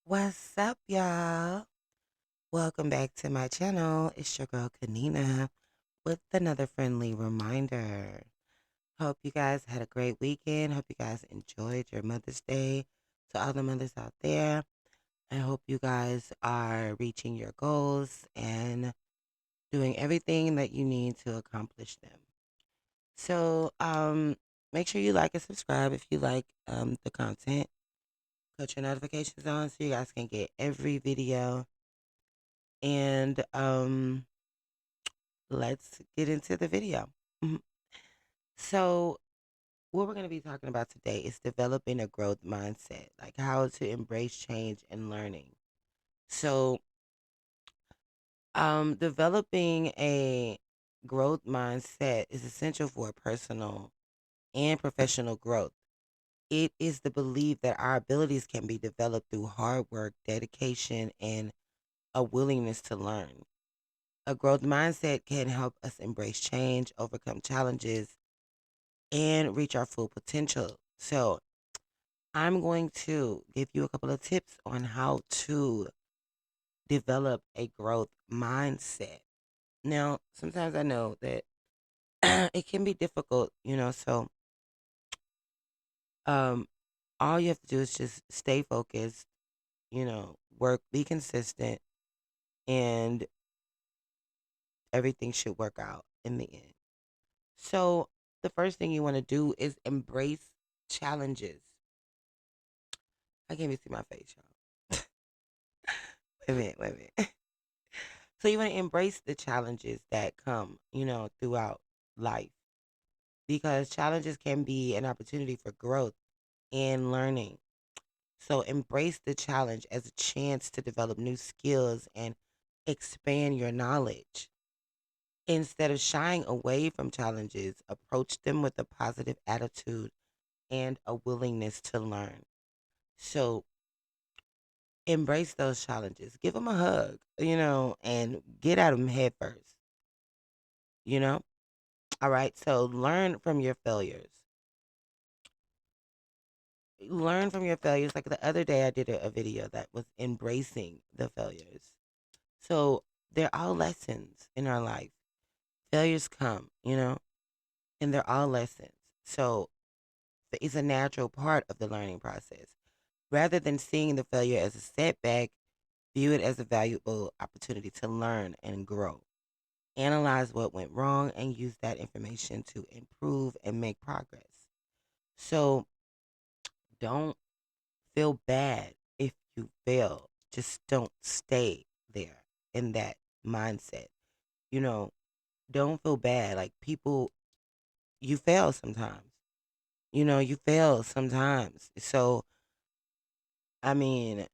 What's up, y'all? Welcome back to my channel. It's your girl Kanina with another friendly reminder. Hope you guys had a great weekend. Hope you guys enjoyed your Mother's Day. To all the mothers out there, I hope you guys are reaching your goals and doing everything that you need to accomplish them. So, make sure you like and subscribe if you like the content. Put your notifications on so you guys can get every video. And let's get into the video. Mhm. So, what we're going to be talking about today is developing a growth mindset, like how to embrace change and learning. So, developing a growth mindset is essential for personal and professional growth. It is the belief that our abilities can be developed through hard work, dedication, and a willingness to learn. A growth mindset can help us embrace change, overcome challenges, and reach our full potential. So, I'm going to give you a couple of tips on how to develop a growth mindset. Now, sometimes I know that it can be difficult, so um all you have to do is just stay focused, work, be consistent, and everything should work out in the end. So, the first thing you want to do is embrace challenges. I can't even see my face, y'all. Wait a minute, wait a minute. So you want to embrace the challenges that come, throughout life because challenges can be an opportunity for growth and learning. So embrace the challenge as a chance to develop new skills and expand your knowledge. Instead of shying away from challenges, approach them with a positive attitude and a willingness to learn. So embrace those challenges. Give them a hug, and get at them head first, you know? All right. So learn from your failures. Learn from your failures. Like the other day, I did a video that was embracing the failures. So they're all lessons in our life. Failures come, and they're all lessons. So it's a natural part of the learning process. Rather than seeing the failure as a setback, view it as a valuable opportunity to learn and grow. Analyze what went wrong and use that information to improve and make progress. So don't feel bad if you fail. Just don't stay there in that mindset. You know, don't feel bad. Like people, you fail sometimes. You fail sometimes. So, I mean,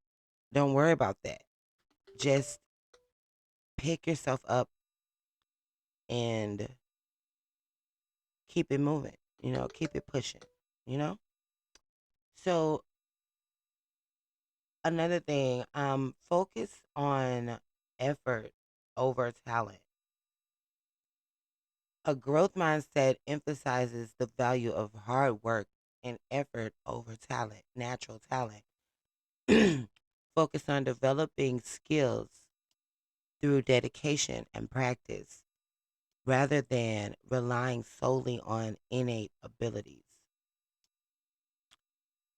don't worry about that. Just pick yourself up and keep it moving, keep it pushing, you know? So, another thing, focus on effort over talent. A growth mindset emphasizes the value of hard work and effort over talent, natural talent. Focus on developing skills through dedication and practice rather than relying solely on innate abilities.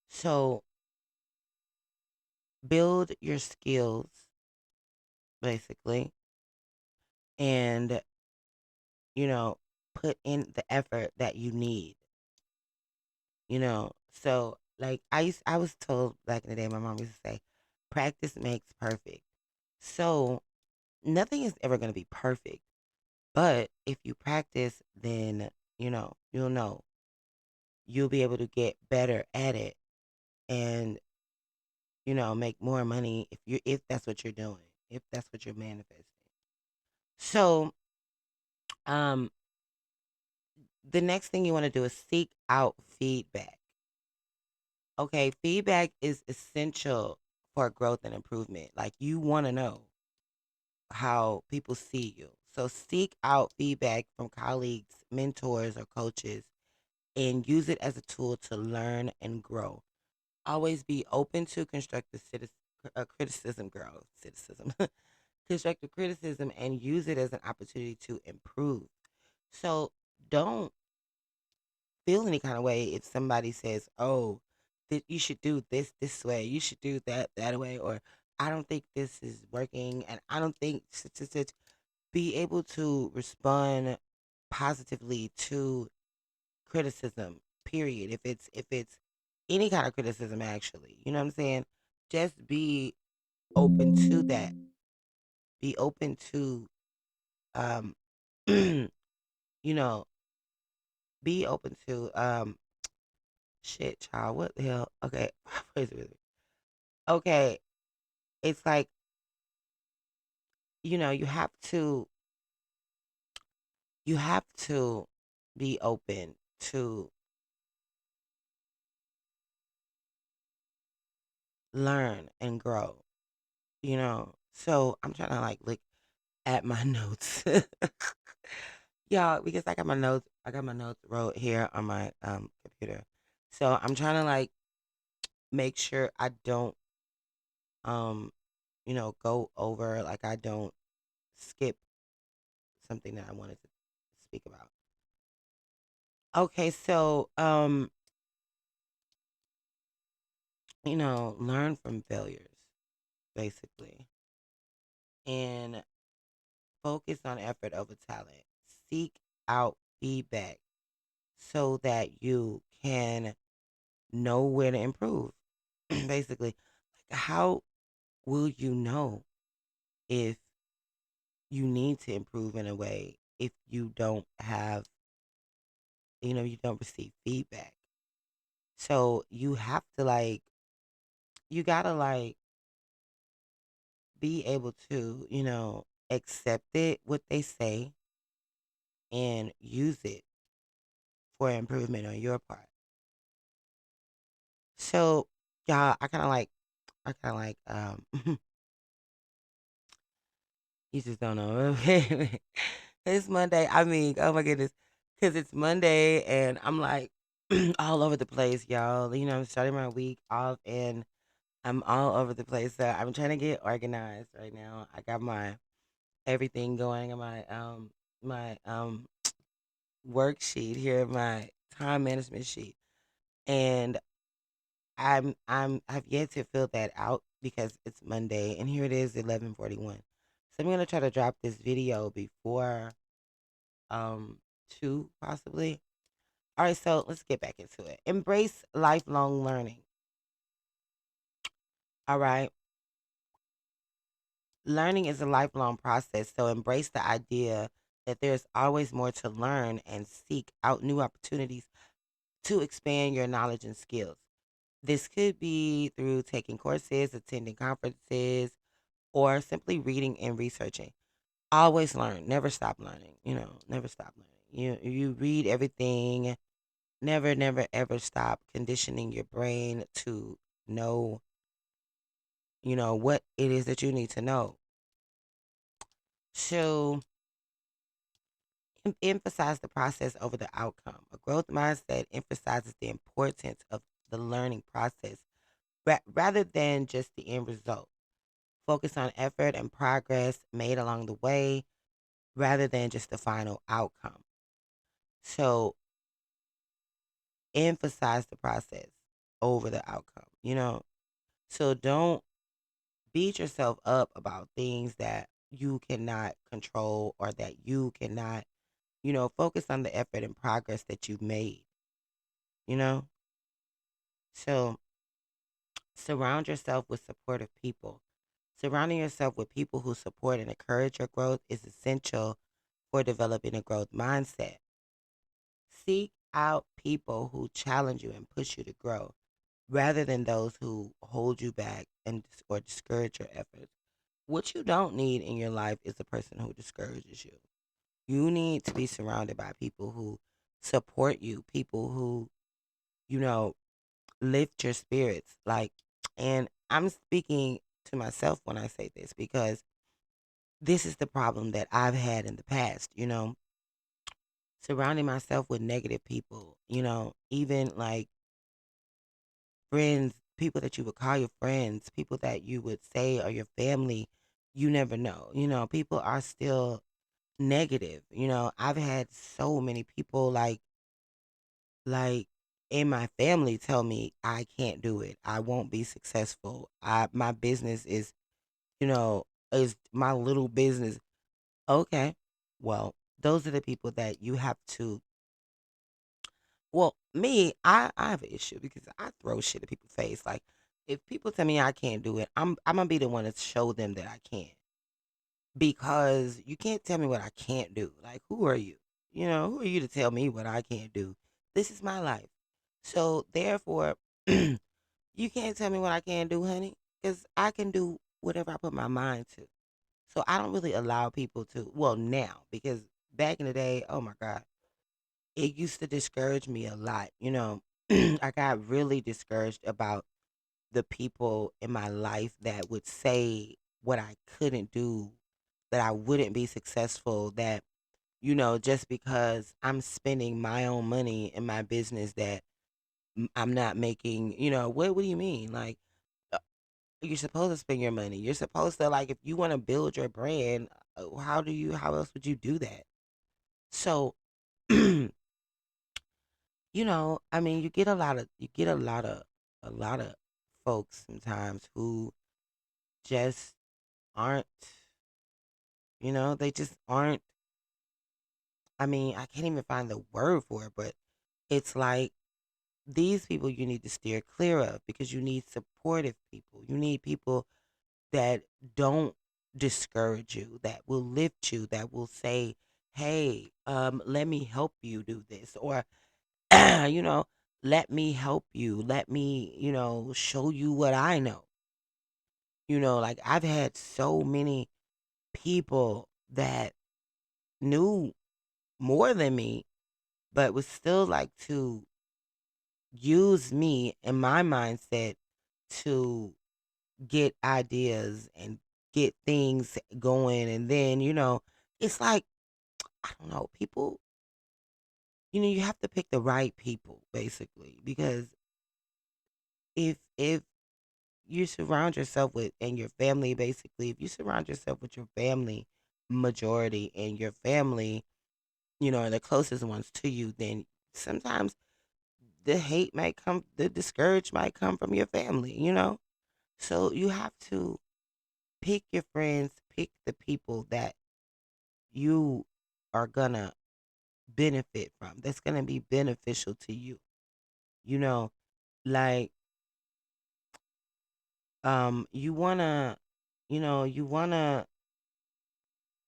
So, build your skills basically and, you know, put in the effort that you need, So, like I was told back in the day, my mom used to say, practice makes perfect. So, nothing is ever going to be perfect. But if you practice, then, you'll know. You'll be able to get better at it and, make more money if that's what you're doing, if that's what you're manifesting. So, um the next thing you want to do is seek out feedback. Okay, feedback is essential for growth and improvement. Like you want to know how people see you. So seek out feedback from colleagues, mentors, or coaches and use it as a tool to learn and grow. Always be open to criticism, girl, criticism, constructive criticism, and use it as an opportunity to improve. So don't feel any kind of way if somebody says, "Oh, you should do this way, you should do that way," or "I don't think this is working," and I don't think such and such. Be able to respond positively to criticism. Period. If it's any kind of criticism, actually, you know what I'm saying. Just be open to that. Be open to um, you know, be open to shit, child. What the hell? Okay, wait a minute. Okay, it's like you have to be open to learn and grow. So I'm trying to like look at my notes, y'all, because I got my notes wrote here on my computer. So I'm trying to like make sure I don't um go over, like I don't skip something that I wanted to speak about. Okay, so learn from failures, basically, and focus on effort over talent. Seek out feedback so that you can know where to improve. Basically, like, how will you know if you need to improve in a way if you don't receive feedback? So you have to like, you gotta like be able to, accept it, what they say, and use it for improvement on your part. So, y'all, you just don't know. It's Monday. I mean, oh my goodness, because it's Monday and I'm like all over the place, y'all. I'm starting my week off and I'm all over the place. So I'm trying to get organized right now. I got my everything going on my worksheet here, my time management sheet, and I've yet to fill that out because it's Monday and here it is 11:41. So I'm gonna try to drop this video before um 2 possibly. All right, so let's get back into it. Embrace lifelong learning. All right. Learning is a lifelong process, so embrace the idea that there's always more to learn and seek out new opportunities to expand your knowledge and skills. This could be through taking courses, attending conferences, or simply reading and researching. Always learn, never stop learning, never stop learning. You read everything, never ever stop conditioning your brain to know, what it is that you need to know. So emphasize the process over the outcome. A growth mindset emphasizes the importance of the learning process rather than just the end result. Focus on effort and progress made along the way rather than just the final outcome. So emphasize the process over the outcome, So don't beat yourself up about things that you cannot control or that you cannot, focus on the effort and progress that you've made, you know? So surround yourself with supportive people. Surrounding yourself with people who support and encourage your growth is essential for developing a growth mindset. Seek out people who challenge you and push you to grow rather than those who hold you back or discourage your efforts. What you don't need in your life is a person who discourages you. You need to be surrounded by people who support you, people who, you know, lift your spirits. Like, and I'm speaking to myself when I say this because this is the problem that I've had in the past, surrounding myself with negative people, even like friends, people that you would call your friends, people that you would say are your family, you never know. People are still negative. I've had so many people like in my family tell me I can't do it. I won't be successful. My business you know, is my little business. Okay. Well, those are the people that you have to. Well, me, I have an issue because I throw shit at people's face. Like, if people tell me I can't do it, I'm gonna be the one to show them that I can. Because you can't tell me what I can't do. Like, who are you? Who are you to tell me what I can't do? This is my life. So therefore, you can't tell me what I can't do, honey, because I can do whatever I put my mind to. So I don't really allow people to. Well, now, because back in the day, oh my God, it used to discourage me a lot. I got really discouraged about the people in my life that would say what I couldn't do, that I wouldn't be successful, that, just because I'm spending my own money in my business, that I'm not making, what do you mean? Like, uh, you're supposed to spend your money. You're supposed to, like, if you want to build your brand, how else would you do that? So, I mean, you get a lot of folks sometimes who just aren't, they just aren't. I mean, I can't even find the word for it, but it's like these people you need to steer clear of, because you need supportive people. You need people that don't discourage you, that will lift you, that will say, "Hey, let me help you do this," or you know, let me help you. Let me, show you what I know. Like I've had so many people that knew more than me, but was still like to use me and my mindset to get ideas and get things going. And then, it's like, I don't know, people, you have to pick the right people basically, because if you surround yourself with, and your family, basically, if you surround yourself with your family majority, and your family, are the closest ones to you, then sometimes the hate might come, the discourage might come from your family. So you have to pick your friends, pick the people that you are gonna benefit from, that's gonna be beneficial to you. You know, like you wanna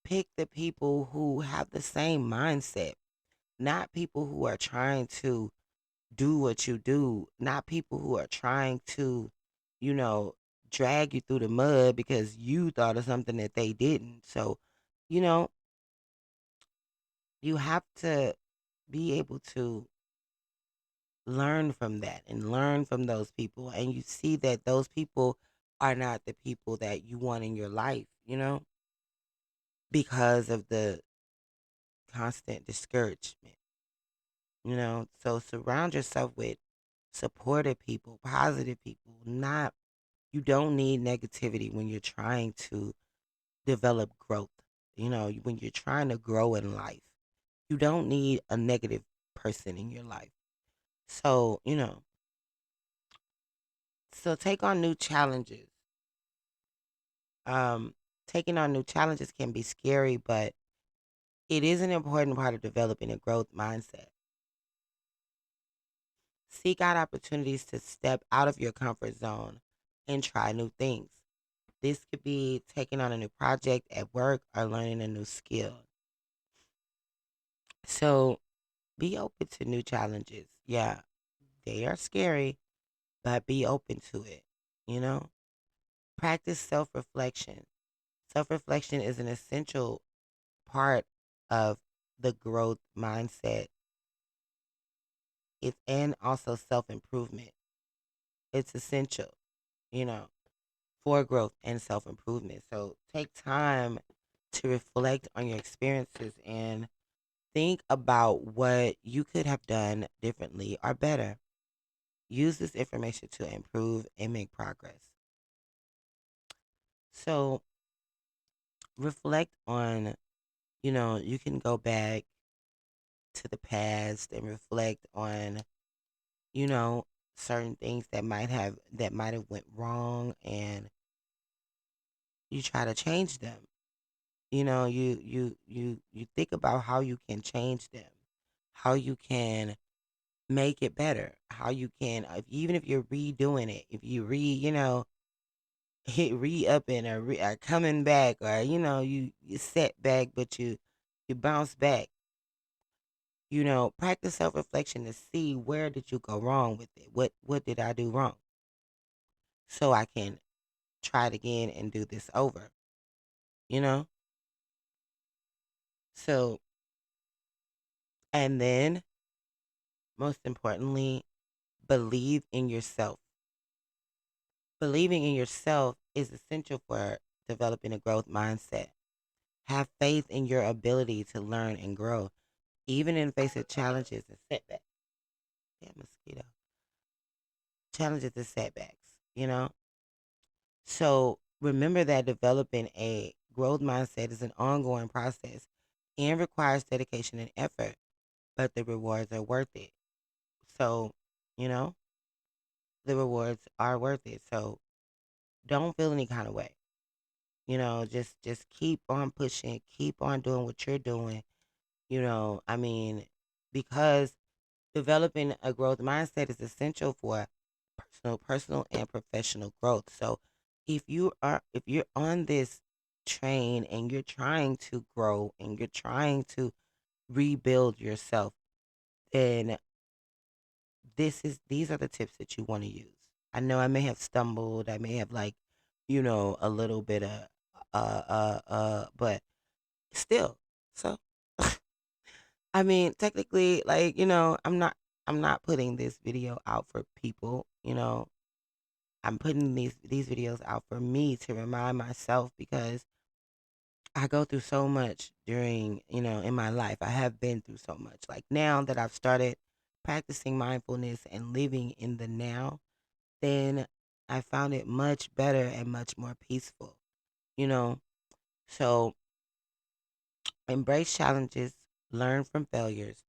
pick the people who have the same mindset, not people who are trying to do what you do, not people who are trying to, you know, drag you through the mud because you thought of something that they didn't. So, you know, you have to be able to learn from that and learn from those people. And you see that those people are not the people that you want in your life, because of the constant discouragement. So surround yourself with supportive people, positive people. Not You don't need negativity when you're trying to develop growth. When you're trying to grow in life, you don't need a negative person in your life. So, take on new challenges. Um, Taking on new challenges can be scary, but it is an important part of developing a growth mindset. Seek out opportunities to step out of your comfort zone and try new things. This could be taking on a new project at work or learning a new skill. So be open to new challenges. Yeah, they are scary, but be open to it. You know, practice self reflection. Self reflection is an essential part of the growth mindset. It's and also self improvement. It's essential, you know, for growth and self improvement. So take time to reflect on your experiences and think about what you could have done differently or better. use this information to improve and make progress. So reflect on, you can go back to the past and reflect on, you know, certain things that might have went wrong, and you try to change them. You think about how you can change them, how you can make it better, how you can, even if you're redoing it, if you hit re upping or coming back, or you set back, but you bounce back. Practice self reflection to see where did you go wrong with it. What did I do wrong, so I can try it again and do this over. You know. So, and then most importantly, believe in yourself. Believing in yourself is essential for developing a growth mindset. Have faith in your ability to learn and grow, even in the face of challenges and setbacks. Yeah, mosquito. Challenges and setbacks, you know? So remember that developing a growth mindset is an ongoing process and requires dedication and effort, but the rewards are worth it. So, you know, the rewards are worth it. So don't feel any kind of way. Just keep on pushing, keep on doing what you're doing. I mean, because developing a growth mindset is essential for personal and professional growth. So if you're on this train and you're trying to grow and you're trying to rebuild yourself, then these are the tips that you want to use. I know I may have stumbled, I may have, like, a little bit of but still. So I mean, technically, like, I'm not putting this video out for people. I'm putting these videos out for me to remind myself, because I go through so much during, in my life. I have been through so much. Like, now that I've started practicing mindfulness and living in the now, then I found it much better and much more peaceful, you know? So embrace challenges, learn from failures,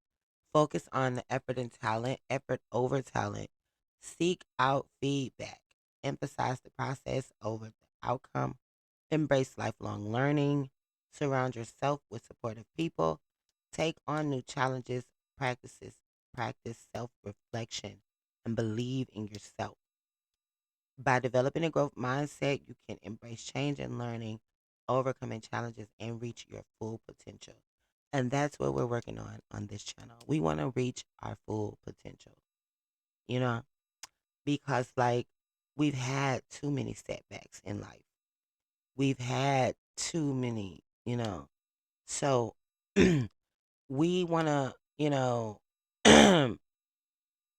focus on the effort and talent, effort over talent, seek out feedback, emphasize the process over the outcome, embrace lifelong learning, surround yourself with supportive people, take on new challenges, practice self-reflection, and believe in yourself. By developing a growth mindset, you can embrace change and learning, overcoming challenges, and reach your full potential. And that's what we're working on this channel. We want to reach our full potential, you know, because, like, we've had too many setbacks in life. We've had too many, So we want to,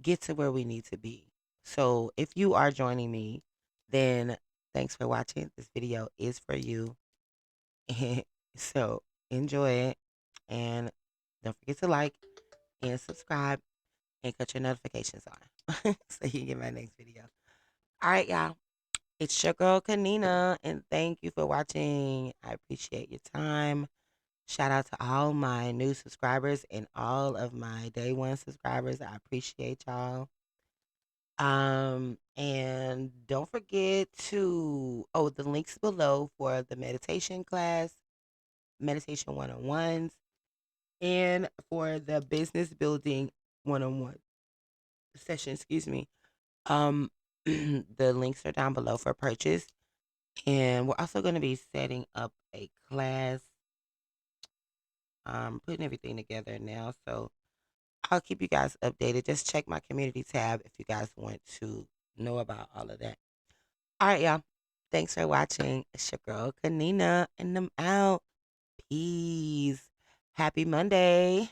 get to where we need to be. So if you are joining me, then thanks for watching. This video is for you. So enjoy it. And don't forget to like and subscribe and cut your notifications on so you can get my next video. All right, y'all. It's your girl Kanina, and thank you for watching. I appreciate your time. Shout out to all my new subscribers and all of my day one subscribers. I appreciate y'all. And don't forget to, the links below for the meditation class, meditation one-on-ones, and for the business building one-on-one session, excuse me. The links are down below for purchase. And we're also going to be setting up a class, putting everything together now. So I'll keep you guys updated. Just check my community tab if you guys want to know about all of that. All right, y'all. Thanks for watching. It's your girl, Kanina, and I'm out. Peace. Happy Monday.